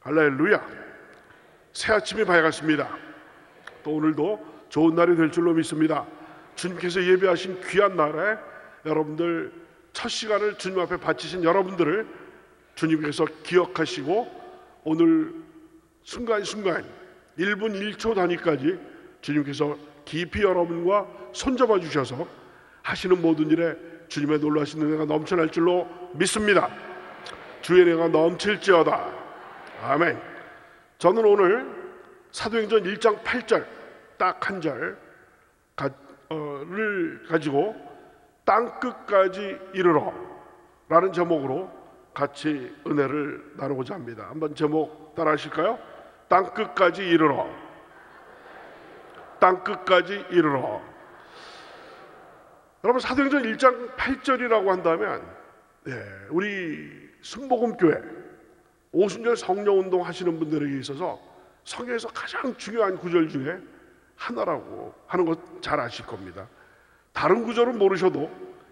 할렐루야. 새 아침이 밝았습니다. 또 오늘도 좋은 날이 될 줄로 믿습니다. 주님께서 예배하신 귀한 날에 여러분들 첫 시간을 주님 앞에 바치신 여러분들을 주님께서 기억하시고 오늘 순간순간 1분 1초 단위까지 주님께서 깊이 여러분과 손잡아 주셔서 하시는 모든 일에 주님의 놀라신 은혜가 넘쳐날 줄로 믿습니다. 주의 은혜가 넘칠지어다. 아멘. 저는 오늘 사도행전 1장 8절 딱 한 절을 가지고 땅끝까지 이르러 라는 제목으로 같이 은혜를 나누고자 합니다. 한번 제목 따라 하실까요? 땅끝까지 이르러. 땅끝까지 이르러. 여러분, 사도행전 1장 8절이라고 한다면 우리 순복음교회 오순절 성령운동 하시는 분들에게 있어서 성경에서 가장 중요한 구절 중에 하나라고 하는 것 잘 아실 겁니다. 다른 구절은 모르셔도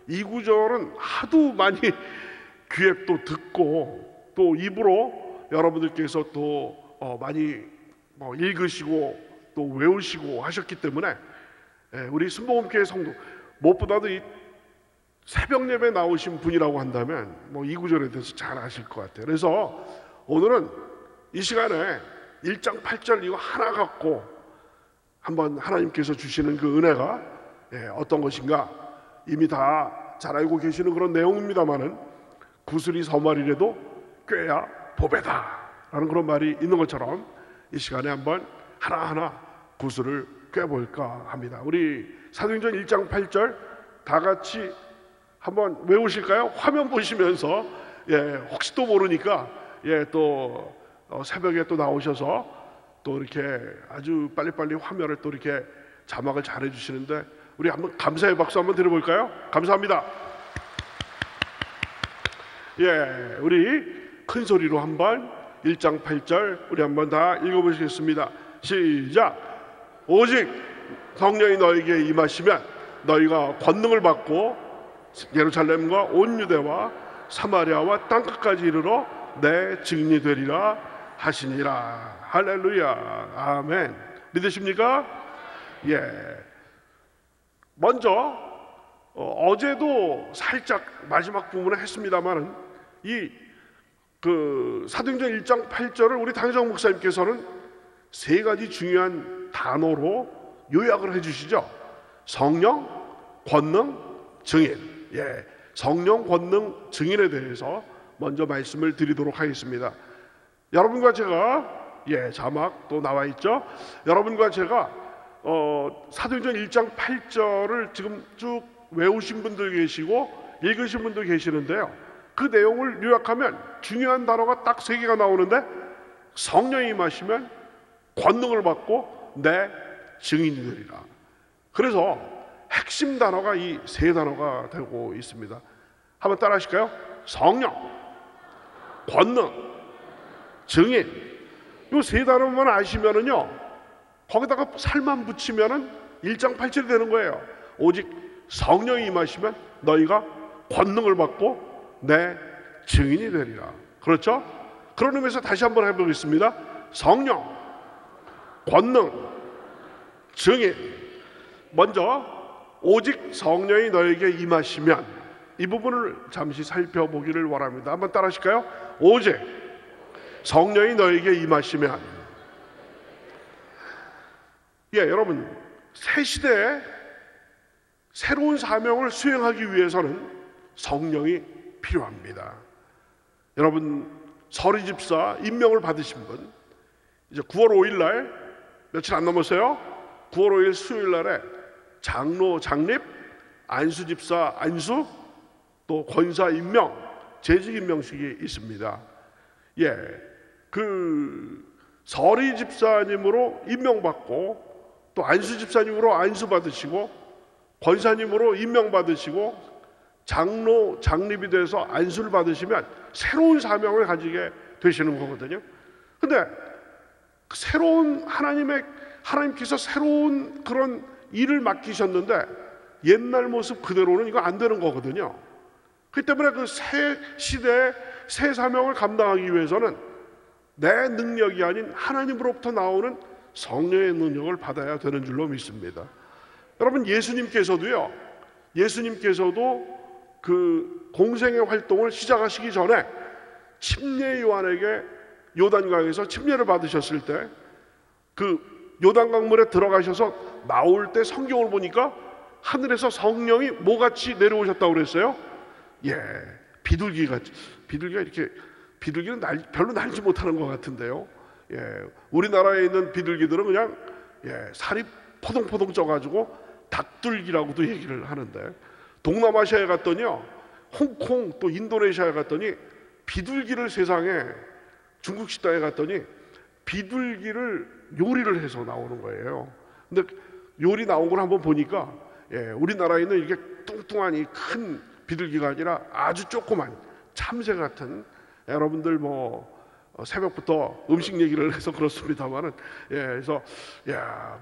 이 구절은 하도 많이 귀에 또 듣고 또 입으로 여러분들께서 또 많이 읽으시고 또 외우시고 하셨기 때문에 우리 순복음교회 성도 무엇보다도 이 새벽 예배 나오신 분이라고 한다면 이 구절에 대해서 잘 아실 것 같아요. 그래서 오늘은 이 시간에 1장 8절 이거 하나 갖고 한번 하나님께서 주시는 그 은혜가 어떤 것인가 이미 다 잘 알고 계시는 그런 내용입니다만은 구슬이 서말이라도 꿰야 보배다 라는 그런 말이 있는 것처럼 이 시간에 한번 하나하나 구슬을 꿰볼까 합니다. 우리 사도행전 1장 8절 다 같이 한번 외우실까요? 화면 보시면서 혹시 또 모르니까 또 새벽에 또 나오셔서 또 이렇게 아주 빨리빨리 화면을 또 이렇게 자막을 잘 해주시는데 우리 한번 감사의 박수 한번 드려볼까요? 감사합니다. 우리 큰 소리로 한번 1장 8절 우리 한번 다 읽어보시겠습니다. 시작. 오직 성령이 너에게 임하시면 너희가 권능을 받고 예루살렘과 온 유대와 사마리아와 땅끝까지 이르러 내 증인이 되리라 하시니라. 할렐루야. 아멘. 믿으십니까? 먼저 어제도 살짝 마지막 부분을 했습니다만은 이 사도행전 1장 8절을 우리 당정 목사님께서는 세 가지 중요한 단어로 요약을 해주시죠. 성령, 권능, 증인. 성령, 권능, 증인에 대해서 먼저 말씀을 드리도록 하겠습니다. 여러분과 제가 자막 또 나와 있죠. 여러분과 제가 사도행전 1장 8절을 지금 쭉 외우신 분들 계시고 읽으신 분들 계시는데요. 그 내용을 요약하면 중요한 단어가 딱 세 개가 나오는데 성령이 임하시면 권능을 받고 내 증인이 되리라. 그래서 핵심 단어가 이 세 단어가 되고 있습니다. 한번 따라 하실까요? 성령, 권능, 증인. 이 세 단어만 아시면은요 거기다가 살만 붙이면은 1장 8절이 되는 거예요. 오직 성령이 임하시면 너희가 권능을 받고 내 증인이 되리라. 그렇죠? 그런 의미에서 다시 한번 해보겠습니다. 성령, 권능, 증인. 먼저 오직 성령이 너에게 임하시면 이 부분을 잠시 살펴보기를 원합니다. 한번 따라 하실까요? 오직 성령이 너에게 임하시면. 여러분, 새 시대에 새로운 사명을 수행하기 위해서는 성령이 필요합니다. 여러분, 서리 집사 임명을 받으신 분, 이제 9월 5일 날 며칠 안 남았어요. 9월 5일 수요일 날에 장로 장립, 안수 집사 안수, 또 권사 임명, 재직 임명식이 있습니다. 서리 집사님으로 임명받고 또 안수 집사님으로 안수 받으시고 권사님으로 임명 받으시고 장로 장립이 돼서 안수를 받으시면 새로운 사명을 가지게 되시는 거거든요. 근데 하나님께서 새로운 그런 일을 맡기셨는데 옛날 모습 그대로는 이거 안 되는 거거든요. 그렇기 때문에 그 새 시대의 새 사명을 감당하기 위해서는 내 능력이 아닌 하나님으로부터 나오는 성령의 능력을 받아야 되는 줄로 믿습니다. 여러분, 예수님께서도 그 공생의 활동을 시작하시기 전에 침례 요한에게 요단강에서 침례를 받으셨을 때 그 요단강물에 들어가셔서 나올 때 성경을 보니까 하늘에서 성령이 뭐같이 내려오셨다고 그랬어요? 비둘기같이. 비둘기는 별로 날지 못하는 것 같은데요. 우리나라에 있는 비둘기들은 그냥 살이 포동포동 쪄가지고 닭둘기라고도 얘기를 하는데, 동남아시아에 갔더니요, 홍콩 또 인도네시아에 갔더니 비둘기를 세상에, 중국 식당에 갔더니 비둘기를 요리를 해서 나오는 거예요. 근데 요리 나온 걸 한번 보니까 우리나라에 있는 이게 뚱뚱한 이 큰 비둘기가 아니라 아주 조그만 참새 같은, 여러분들 새벽부터 음식 얘기를 해서 그렇습니다만은, 그래서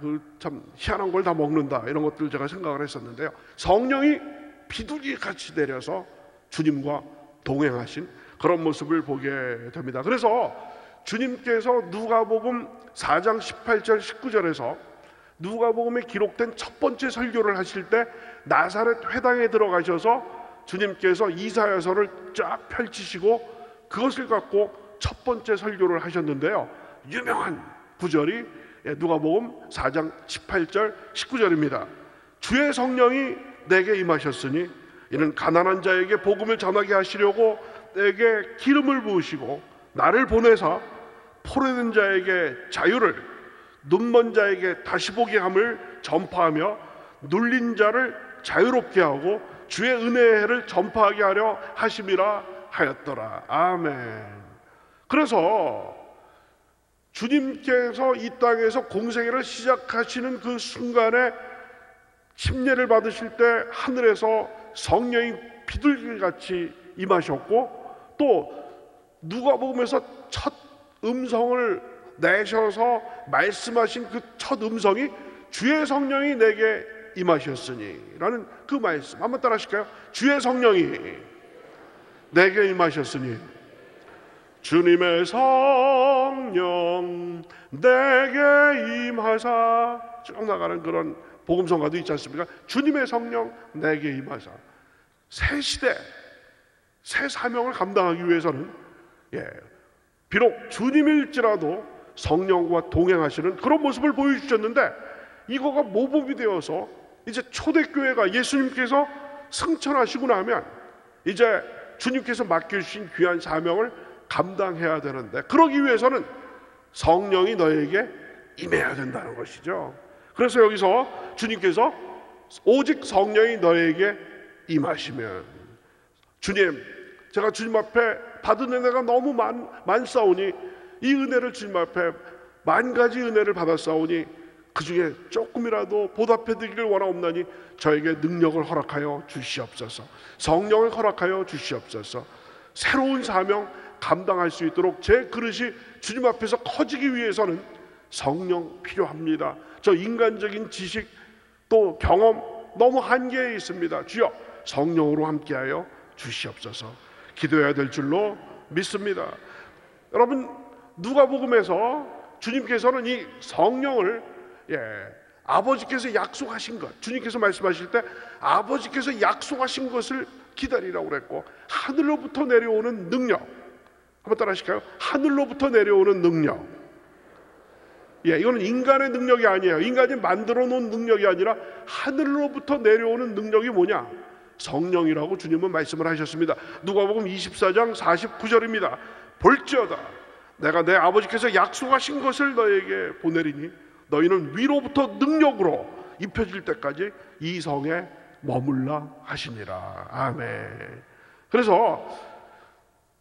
그 참 희한한 걸 다 먹는다, 이런 것들 제가 생각을 했었는데요. 성령이 비둘기 같이 내려서 주님과 동행하신 그런 모습을 보게 됩니다. 그래서 주님께서 누가복음 4장 18절 19절에서 누가복음에 기록된 첫 번째 설교를 하실 때 나사렛 회당에 들어가셔서 주님께서 이사야서를 쫙 펼치시고 그것을 갖고 첫 번째 설교를 하셨는데요. 유명한 구절이 누가복음 4장 18절 19절입니다. 주의 성령이 내게 임하셨으니 이는 가난한 자에게 복음을 전하게 하시려고 내게 기름을 부으시고 나를 보내사 포로된 자에게 자유를, 눈먼 자에게 다시 보게 함을 전파하며 눌린 자를 자유롭게 하고 주의 은혜의 해를 전파하게 하려 하심이라 하였더라. 아멘. 그래서 주님께서 이 땅에서 공생애를 시작하시는 그 순간에 침례를 받으실 때 하늘에서 성령이 비둘기같이 임하셨고, 또 누가복음에서 첫 음성을 내셔서 말씀하신 그 첫 음성이 주의 성령이 내게 임하셨으니 라는 그 말씀 한번 따라 하실까요? 주의 성령이 내게 임하셨으니, 주님의 성령 내게 임하사, 쭉 나가는 그런 복음성가도 있지 않습니까? 주님의 성령 내게 임하사. 새 시대, 새 사명을 감당하기 위해서는 비록 주님일지라도 성령과 동행하시는 그런 모습을 보여주셨는데, 이거가 모범이 되어서 이제 초대교회가 예수님께서 승천하시고 나면 이제 주님께서 맡겨주신 귀한 사명을 감당해야 되는데, 그러기 위해서는 성령이 너에게 임해야 된다는 것이죠. 그래서 여기서 주님께서 오직 성령이 너에게 임하시면, 주님, 제가 주님 앞에 받은 은혜가 너무 많사오니 이 은혜를 주님 앞에 만 가지 은혜를 받았사오니 그 중에 조금이라도 보답해 드리길 원하옵나니 저에게 능력을 허락하여 주시옵소서, 성령을 허락하여 주시옵소서. 새로운 사명 감당할 수 있도록 제 그릇이 주님 앞에서 커지기 위해서는 성령 필요합니다. 저 인간적인 지식 또 경험 너무 한계에 있습니다. 주여 성령으로 함께하여 주시옵소서. 기도해야 될 줄로 믿습니다. 여러분, 누가복음에서 주님께서는 이 성령을 아버지께서 약속하신 것, 주님께서 말씀하실 때 아버지께서 약속하신 것을 기다리라고 그랬고, 하늘로부터 내려오는 능력, 한번 따라 하실까요? 하늘로부터 내려오는 능력. 이거는 인간의 능력이 아니에요. 인간이 만들어 놓은 능력이 아니라 하늘로부터 내려오는 능력이 뭐냐? 성령이라고 주님은 말씀을 하셨습니다. 누가복음 24장 49절입니다. 볼지어다 내가 내 아버지께서 약속하신 것을 너에게 보내리니 너희는 위로부터 능력으로 입혀질 때까지 이 성에 머물라 하시니라. 아멘. 그래서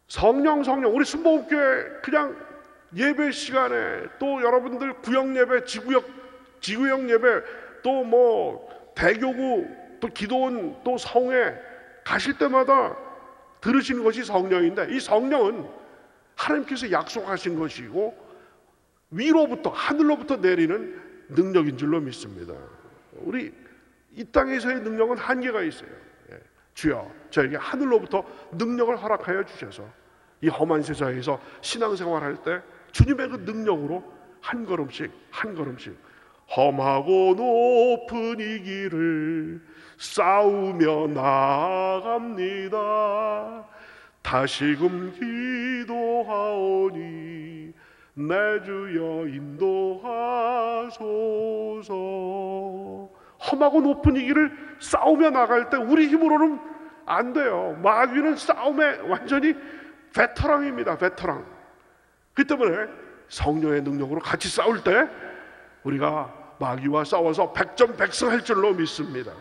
성령 우리 순복음교회 그냥 예배 시간에, 또 여러분들 구역 예배, 지구역 예배, 또 대교구, 또 기도원, 또 성회 가실 때마다 들으시는 것이 성령인데, 이 성령은 하나님께서 약속하신 것이고 위로부터, 하늘로부터 내리는 능력인 줄로 믿습니다. 우리 이 땅에서의 능력은 한계가 있어요. 주여 저에게 하늘로부터 능력을 허락하여 주셔서 이 험한 세상에서 신앙생활할 때 주님의 그 능력으로 한 걸음씩 한 걸음씩 험하고 높은 이 길을 싸우며 나아갑니다. 다시금 기도하오니 내 주여 인도하소서. 험하고 높은 이 길을 싸우며 나갈 때 우리 힘으로는 안 돼요. 마귀는 싸움에 완전히 베테랑입니다. 베테랑. 그 때문에 성령의 능력으로 같이 싸울 때 우리가 마귀와 싸워서 백전백승할 줄로 믿습니다.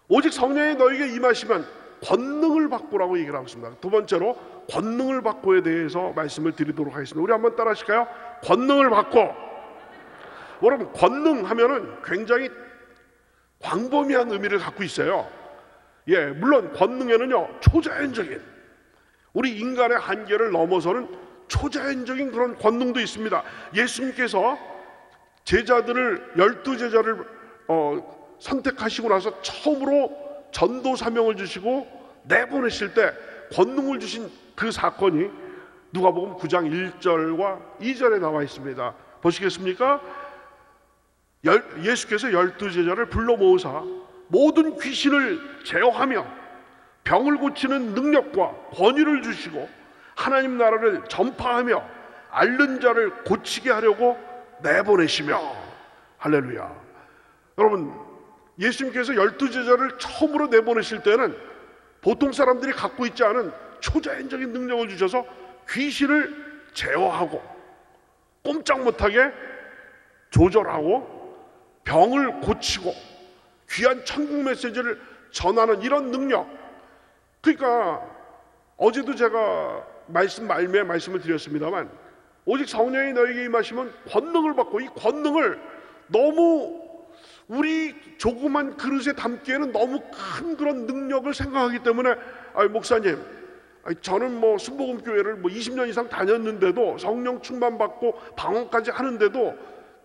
오직 성령이 너에게 임하시면 권능을 받고라고 얘기를 하고 있습니다. 두 번째로 권능을 받고에 대해서 말씀을 드리도록 하겠습니다. 우리 한번 따라 하실까요? 권능을 받고. 여러분, 권능하면은 굉장히 광범위한 의미를 갖고 있어요. 물론 권능에는요 초자연적인, 우리 인간의 한계를 넘어서는 초자연적인 그런 권능도 있습니다. 예수님께서 제자들을 12제자를 선택하시고 나서 처음으로 전도 사명을 주시고 내보내실 때 권능을 주신 그 사건이 누가복음 9장 1절과 2절에 나와 있습니다. 보시겠습니까? 예수께서 12제자를 불러 모으사 모든 귀신을 제어하며 병을 고치는 능력과 권위를 주시고 하나님 나라를 전파하며 앓는 자를 고치게 하려고 내보내시며. 할렐루야. 여러분, 예수님께서 12제자를 처음으로 내보내실 때는 보통 사람들이 갖고 있지 않은 초자연적인 능력을 주셔서 귀신을 제어하고 꼼짝 못하게 조절하고 병을 고치고 귀한 천국 메시지를 전하는 이런 능력. 그러니까 어제도 제가 말씀을 드렸습니다만, 오직 성령이 너에게 임하시면 권능을 받고, 이 권능을 너무 우리 조그만 그릇에 담기에는 너무 큰 그런 능력을 생각하기 때문에, 목사님, 저는 순복음교회를 20년 이상 다녔는데도 성령 충만받고 방언까지 하는데도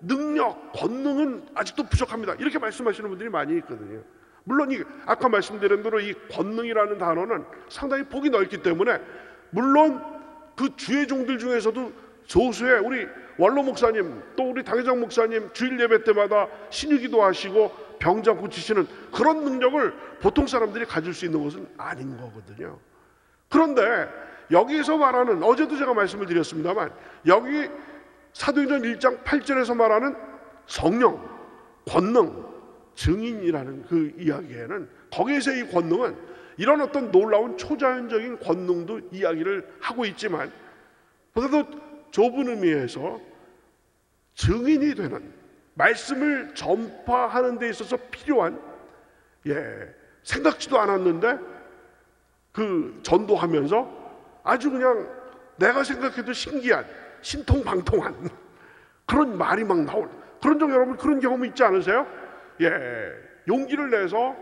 능력, 권능은 아직도 부족합니다, 이렇게 말씀하시는 분들이 많이 있거든요. 물론 아까 말씀드린 대로 이 권능이라는 단어는 상당히 폭이 넓기 때문에, 물론 그 주의 종들 중에서도 소수의 우리 원로 목사님, 또 우리 당회장 목사님 주일 예배 때마다 신유기도 하시고 병자 고치시는 그런 능력을 보통 사람들이 가질 수 있는 것은 아닌 거거든요. 그런데 여기서 말하는, 어제도 제가 말씀을 드렸습니다만, 여기 사도행전 1장 8절에서 말하는 성령, 권능, 증인이라는 그 이야기에는, 거기에서 이 권능은 이런 어떤 놀라운 초자연적인 권능도 이야기를 하고 있지만, 보다도 좁은 의미에서 증인이 되는, 말씀을 전파하는 데 있어서 필요한, 생각지도 않았는데 그 전도하면서 아주 그냥 내가 생각해도 신기한, 신통방통한 그런 말이 막 나올, 그런 적, 여러분 그런 경험 있지 않으세요? 용기를 내서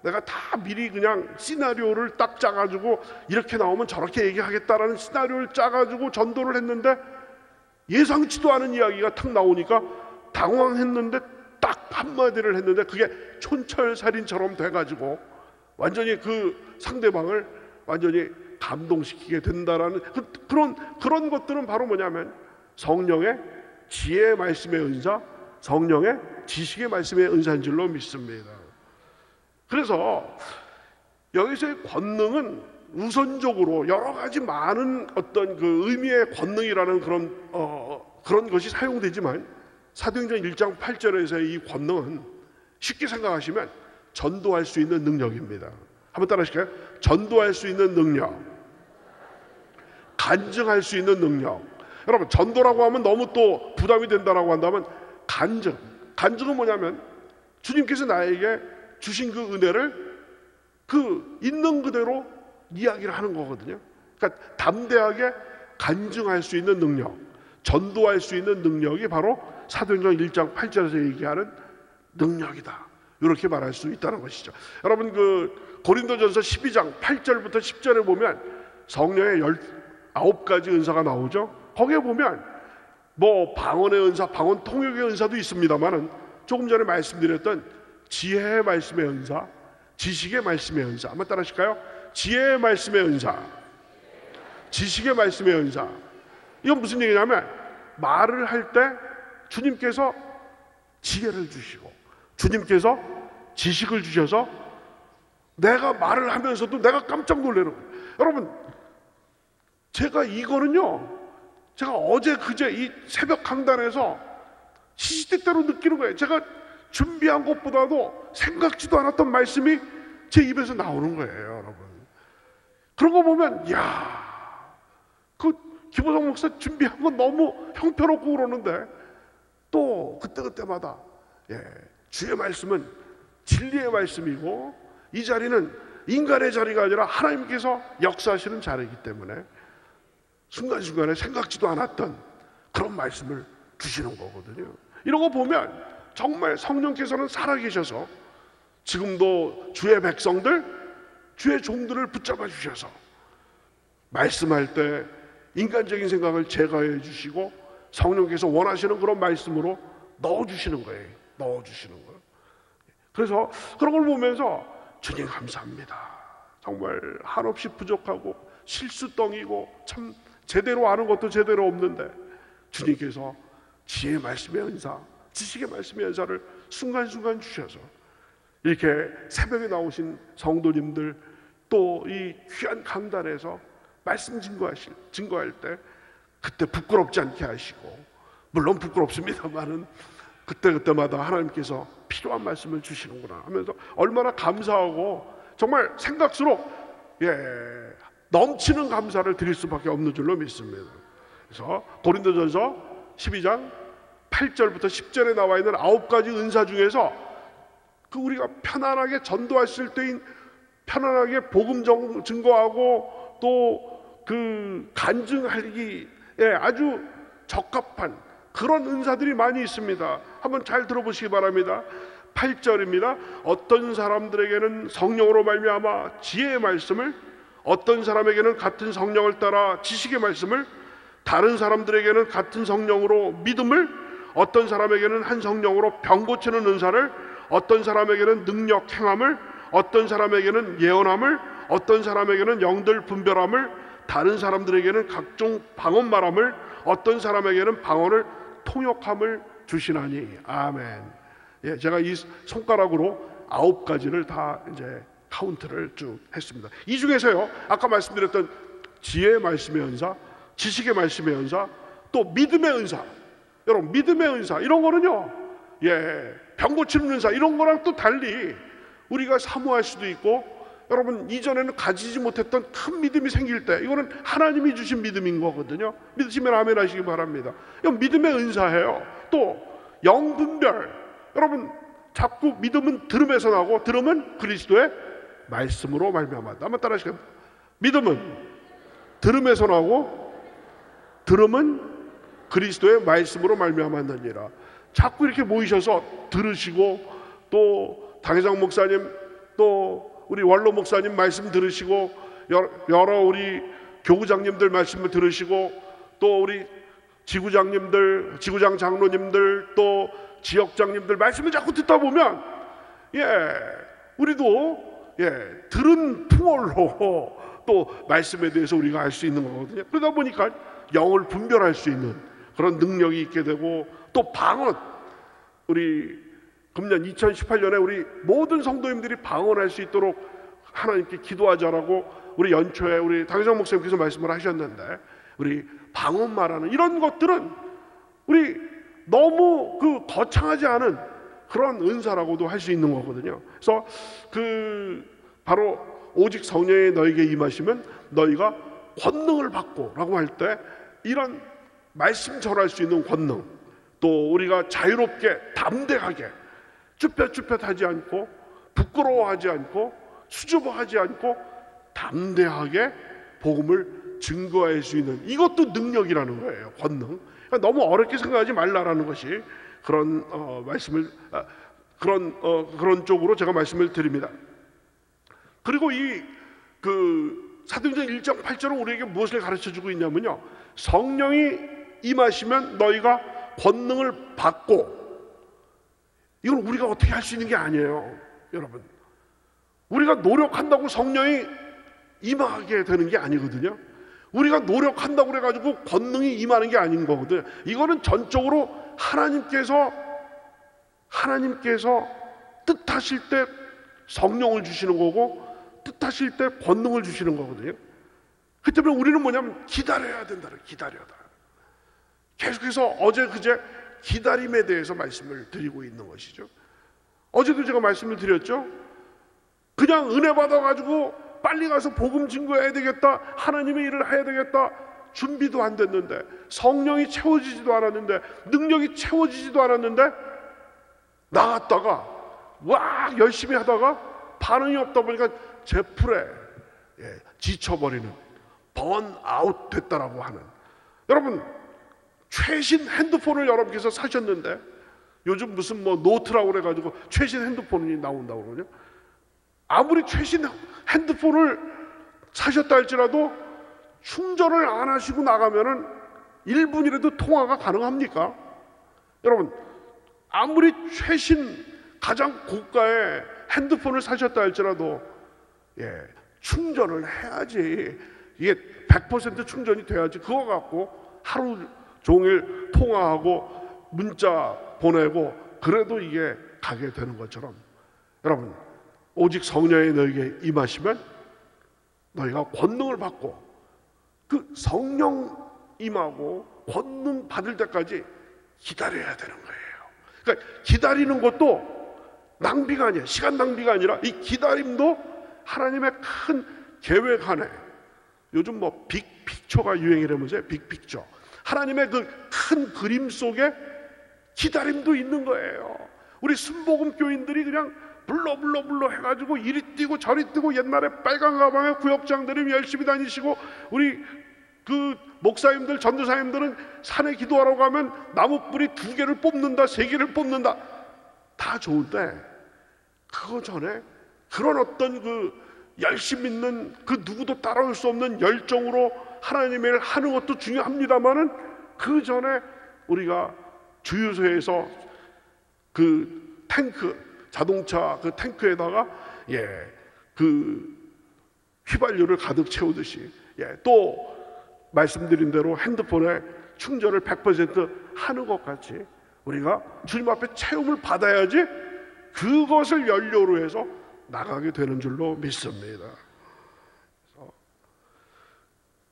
내가 다 미리 그냥 시나리오를 딱 짜가지고 이렇게 나오면 저렇게 얘기하겠다라는 시나리오를 짜가지고 전도를 했는데, 예상치도 않은 이야기가 탁 나오니까 당황했는데 딱 한마디를 했는데 그게 촌철살인처럼 돼가지고 완전히 그 상대방을 완전히 감동시키게 된다라는 그런 것들은 바로 뭐냐면 성령의 지혜의 말씀의 은사, 성령의 지식의 말씀의 은사인 줄로 믿습니다. 그래서 여기서의 권능은 우선적으로 여러 가지 많은 어떤 그 의미의 권능이라는 그런 것이 사용되지만, 사도행전 1장 8절에서의 이 권능은 쉽게 생각하시면 전도할 수 있는 능력입니다. 한번 따라 하실까요? 전도할 수 있는 능력, 간증할 수 있는 능력. 여러분, 전도라고 하면 너무 또 부담이 된다라고 한다면, 간증은 뭐냐면 주님께서 나에게 주신 그 은혜를 그 있는 그대로 이야기를 하는 거거든요. 그러니까 담대하게 간증할 수 있는 능력, 전도할 수 있는 능력이 바로 사도행전 1장 8절에서 얘기하는 능력이다, 이렇게 말할 수 있다는 것이죠. 여러분, 그 고린도전서 12장 8절부터 10절에 보면 성령의 19가지 은사가 나오죠. 거기에 보면 방언의 은사, 방언 통역의 은사도 있습니다만은, 조금 전에 말씀드렸던 지혜의 말씀의 은사, 지식의 말씀의 은사, 한번 따라 하실까요? 지혜의 말씀의 은사, 지식의 말씀의 은사, 이건 무슨 얘기냐면 말을 할 때 주님께서 지혜를 주시고 주님께서 지식을 주셔서 내가 말을 하면서도 내가 깜짝 놀라는 거예요. 여러분, 제가 이거는요, 제가 어제 그제 이 새벽 강단에서 시시때때로 느끼는 거예요. 제가 준비한 것보다도 생각지도 않았던 말씀이 제 입에서 나오는 거예요, 여러분. 그런 거 보면, 그 김호성 목사 준비한 건 너무 형편없고 그러는데 또 그때그때마다 주의 말씀은 진리의 말씀이고 이 자리는 인간의 자리가 아니라 하나님께서 역사하시는 자리이기 때문에 순간순간에 생각지도 않았던 그런 말씀을 주시는 거거든요. 이런 거 보면 정말 성령께서는 살아계셔서 지금도 주의 백성들, 주의 종들을 붙잡아 주셔서 말씀할 때 인간적인 생각을 제거해 주시고 성령께서 원하시는 그런 말씀으로 넣어주시는 거예요. 넣어주시는 거예요. 그래서 그런 걸 보면서 주님 감사합니다. 정말 한없이 부족하고 실수덩이고 참 제대로 아는 것도 제대로 없는데 주님께서 지혜의 말씀의 은사, 지식의 말씀의 은사를 순간순간 주셔서 이렇게 새벽에 나오신 성도님들 또 이 귀한 강단에서 말씀 증거할 때 그때 부끄럽지 않게 하시고, 물론 부끄럽습니다만은 그때마다 하나님께서 필요한 말씀을 주시는구나 하면서 얼마나 감사하고 정말 생각수록 넘치는 감사를 드릴 수밖에 없는 줄로 믿습니다. 그래서 고린도전서 12장 8절부터 10절에 나와 있는 9가지 은사 중에서 그 우리가 편안하게 전도했을 때인 편안하게 복음 증거하고 또 그 간증하기에 아주 적합한 그런 은사들이 많이 있습니다. 한번 잘 들어보시기 바랍니다. 8절입니다. 어떤 사람들에게는 성령으로 말미암아 지혜의 말씀을, 어떤 사람에게는 같은 성령을 따라 지식의 말씀을, 다른 사람들에게는 같은 성령으로 믿음을, 어떤 사람에게는 한 성령으로 병 고치는 은사를, 어떤 사람에게는 능력 행함을, 어떤 사람에게는 예언함을, 어떤 사람에게는 영들 분별함을, 다른 사람들에게는 각종 방언 말함을, 어떤 사람에게는 방언을 통역함을 주시나니. 아멘. 제가 이 손가락으로 9가지를 다 이제 카운트를 쭉 했습니다. 이 중에서요, 아까 말씀드렸던 지혜의 말씀의 은사, 지식의 말씀의 은사, 또 믿음의 은사. 여러분, 믿음의 은사 이런 거는요, 병 고치는 은사 이런 거랑 또 달리 우리가 사모할 수도 있고, 여러분 이전에는 가지지 못했던 큰 믿음이 생길 때 이거는 하나님이 주신 믿음인 거거든요. 믿으시면 아멘 하시기 바랍니다. 이건 믿음의 은사예요. 또 영분별, 여러분 자꾸 믿음은 들음에서 나고 들음은 그리스도의 말씀으로 말미암았다. 한번 따라 하시겠습니다. 믿음은 들음에서 나고 들음은 그리스도의 말씀으로 말미암았느니라. 자꾸 이렇게 모이셔서 들으시고, 또 당회장 목사님, 또 우리 원로 목사님 말씀 들으시고, 여러 우리 교구장님들 말씀을 들으시고, 또 우리 지구장님들, 지구장 장로님들, 또 지역장님들 말씀을 자꾸 듣다 보면 우리도 들은 풍월로 또 말씀에 대해서 우리가 알 수 있는 거거든요. 그러다 보니까 영을 분별할 수 있는 그런 능력이 있게 되고, 또 방언, 우리 금년 2018년에 우리 모든 성도님들이 방언할 수 있도록 하나님께 기도하자라고 우리 연초에 우리 당회장 목사님께서 말씀을 하셨는데, 우리 방언 말하는 이런 것들은 우리 너무 그 거창하지 않은 그런 은사라고도 할 수 있는 거거든요. 그래서 바로 오직 성령이 너에게 임하시면 너희가 권능을 받고라고 할 때 이런 말씀 전할 수 있는 권능, 또 우리가 자유롭게 담대하게 쭈뼛쭈뼛하지 않고 부끄러워하지 않고 수줍어하지 않고 담대하게 복음을 증거할 수 있는, 이것도 능력이라는 거예요. 권능. 그러니까 너무 어렵게 생각하지 말라라는 것이 그런 말씀을 그런 쪽으로 제가 말씀을 드립니다. 그리고 사도행전 1장 8절은 우리에게 무엇을 가르쳐주고 있냐면요, 성령이 임하시면 너희가 권능을 받고, 이건 우리가 어떻게 할 수 있는 게 아니에요. 여러분, 우리가 노력한다고 성령이 임하게 되는 게 아니거든요. 우리가 노력한다고 그래가지고 권능이 임하는 게 아닌 거거든요. 이거는 전적으로 하나님께서 뜻하실 때 성령을 주시는 거고 뜻하실 때 권능을 주시는 거거든요. 그 때문에 우리는 뭐냐면 기다려야 된다는, 기다려라. 계속해서 어제 그제 기다림에 대해서 말씀을 드리고 있는 것이죠. 어제도 제가 말씀을 드렸죠. 그냥 은혜 받아가지고 빨리 가서 복음 증거해야 되겠다, 하나님의 일을 해야 되겠다, 준비도 안 됐는데, 성령이 채워지지도 않았는데, 능력이 채워지지도 않았는데, 나갔다가 와 열심히 하다가 반응이 없다 보니까 제풀에 지쳐버리는, 번아웃 됐다라고 하는. 여러분, 최신 핸드폰을 여러분께서 사셨는데, 요즘 무슨 뭐 노트라고 그래가지고 최신 핸드폰이 나온다고 그러거든요. 아무리 최신 핸드폰을 사셨다 할지라도 충전을 안 하시고 나가면은 1분이라도 통화가 가능합니까? 여러분, 아무리 최신 가장 고가의 핸드폰을 사셨다 할지라도 충전을 해야지, 이게 100% 충전이 돼야지 그거 갖고 하루 종일 통화하고 문자 보내고 그래도 이게 가게 되는 것처럼, 여러분, 오직 성령이 너에게 임하시면 너희가 권능을 받고, 그 성령 임하고 권능 받을 때까지 기다려야 되는 거예요. 그러니까 기다리는 것도 낭비가 아니야, 시간 낭비가 아니라 이 기다림도 하나님의 큰 계획 안에, 요즘 뭐 빅픽처가 유행이라면서요. 빅픽처, 하나님의 그 큰 그림 속에 기다림도 있는 거예요. 우리 순복음 교인들이 그냥 불러 해가지고 이리 뛰고 저리 뛰고, 옛날에 빨간 가방에 구역장들이 열심히 다니시고, 우리 그 목사님들, 전도사님들은 산에 기도하러 가면 나무뿌리 2개를 뽑는다, 3개를 뽑는다. 다 좋은데 그거 전에 그런 어떤 그 열심 있는, 그 누구도 따라올 수 없는 열정으로 하나님의 일을 하는 것도 중요합니다만은, 그 전에 우리가 주유소에서 그 탱크, 자동차 그 탱크에다가 그 휘발유를 가득 채우듯이, 또 말씀드린 대로 핸드폰에 충전을 100% 하는 것 같이 우리가 주님 앞에 체험을 받아야지 그것을 연료로 해서 나가게 되는 줄로 믿습니다.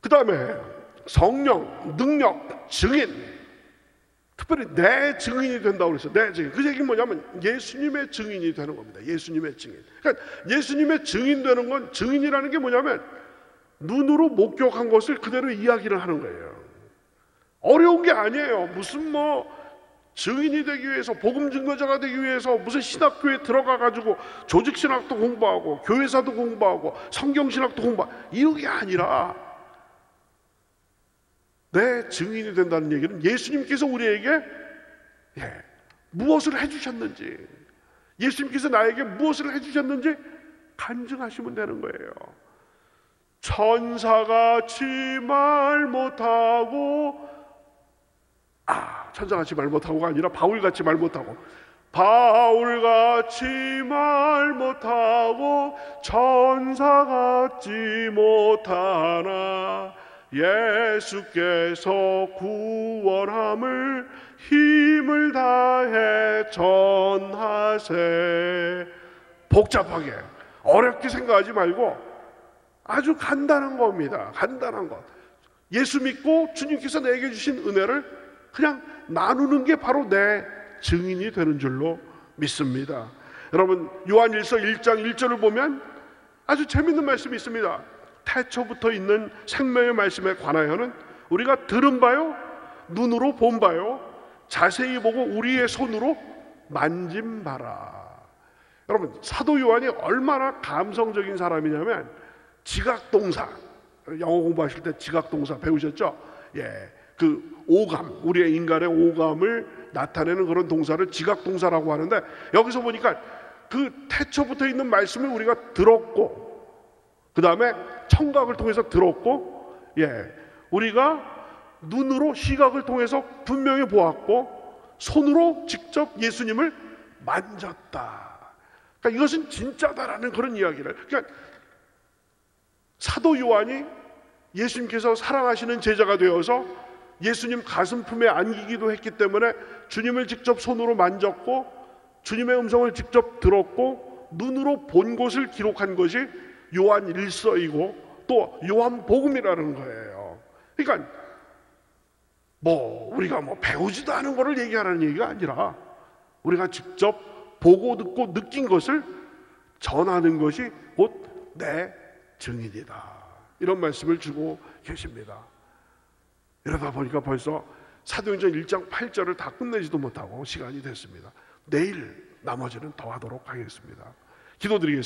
그 다음에 성령, 능력, 증인, 특별히 내 증인이 된다고 그랬어요. 내 증인. 그 얘기는 뭐냐면 예수님의 증인이 되는 겁니다. 예수님의 증인. 그러니까 예수님의 증인 되는 건, 증인이라는 게 뭐냐면 눈으로 목격한 것을 그대로 이야기를 하는 거예요. 어려운 게 아니에요. 무슨 뭐 증인이 되기 위해서, 복음 증거자가 되기 위해서 무슨 신학교에 들어가 가지고 조직 신학도 공부하고 교회사도 공부하고 성경 신학도 공부하고 이런 게 아니라, 내 증인이 된다는 얘기는 예수님께서 우리에게 무엇을 해주셨는지, 예수님께서 나에게 무엇을 해주셨는지 간증하시면 되는 거예요. 천사같이 말 못하고, 천사같이 말 못하고가 아니라 바울같이 말 못하고, 바울같이 말 못하고 천사같지 못하나 예수께서 구원함을 힘을 다해 전하세. 복잡하게 어렵게 생각하지 말고 아주 간단한 겁니다. 간단한 것. 예수 믿고 주님께서 내게 주신 은혜를 그냥 나누는 게 바로 내 증인이 되는 줄로 믿습니다. 여러분, 요한일서 1장 1절을 보면 아주 재밌는 말씀이 있습니다. 태초부터 있는 생명의 말씀에 관하여는 우리가 들은 바요, 눈으로 본 바요, 자세히 보고 우리의 손으로 만진 바라. 여러분, 사도 요한이 얼마나 감성적인 사람이냐면 지각동사, 영어 공부하실 때 지각동사 배우셨죠? 그 오감, 우리의 인간의 오감을 나타내는 그런 동사를 지각동사라고 하는데, 여기서 보니까 그 태초부터 있는 말씀을 우리가 들었고, 그 다음에 청각을 통해서 들었고, 우리가 눈으로 시각을 통해서 분명히 보았고, 손으로 직접 예수님을 만졌다. 그러니까 이것은 진짜다라는 그런 이야기를, 그러니까 사도 요한이 예수님께서 사랑하시는 제자가 되어서 예수님 가슴품에 안기기도 했기 때문에 주님을 직접 손으로 만졌고 주님의 음성을 직접 들었고 눈으로 본 것을 기록한 것이 요한 일서이고 또 요한 복음이라는 거예요. 그러니까 우리가 배우지도 않은 것을 얘기하라는 얘기가 아니라 우리가 직접 보고 듣고 느낀 것을 전하는 것이 곧 내 증인이다, 이런 말씀을 주고 계십니다. 이러다 보니까 벌써 사도행전 1장 8절을 다 끝내지도 못하고 시간이 됐습니다. 내일 나머지는 더 하도록 하겠습니다. 기도드리겠습니다.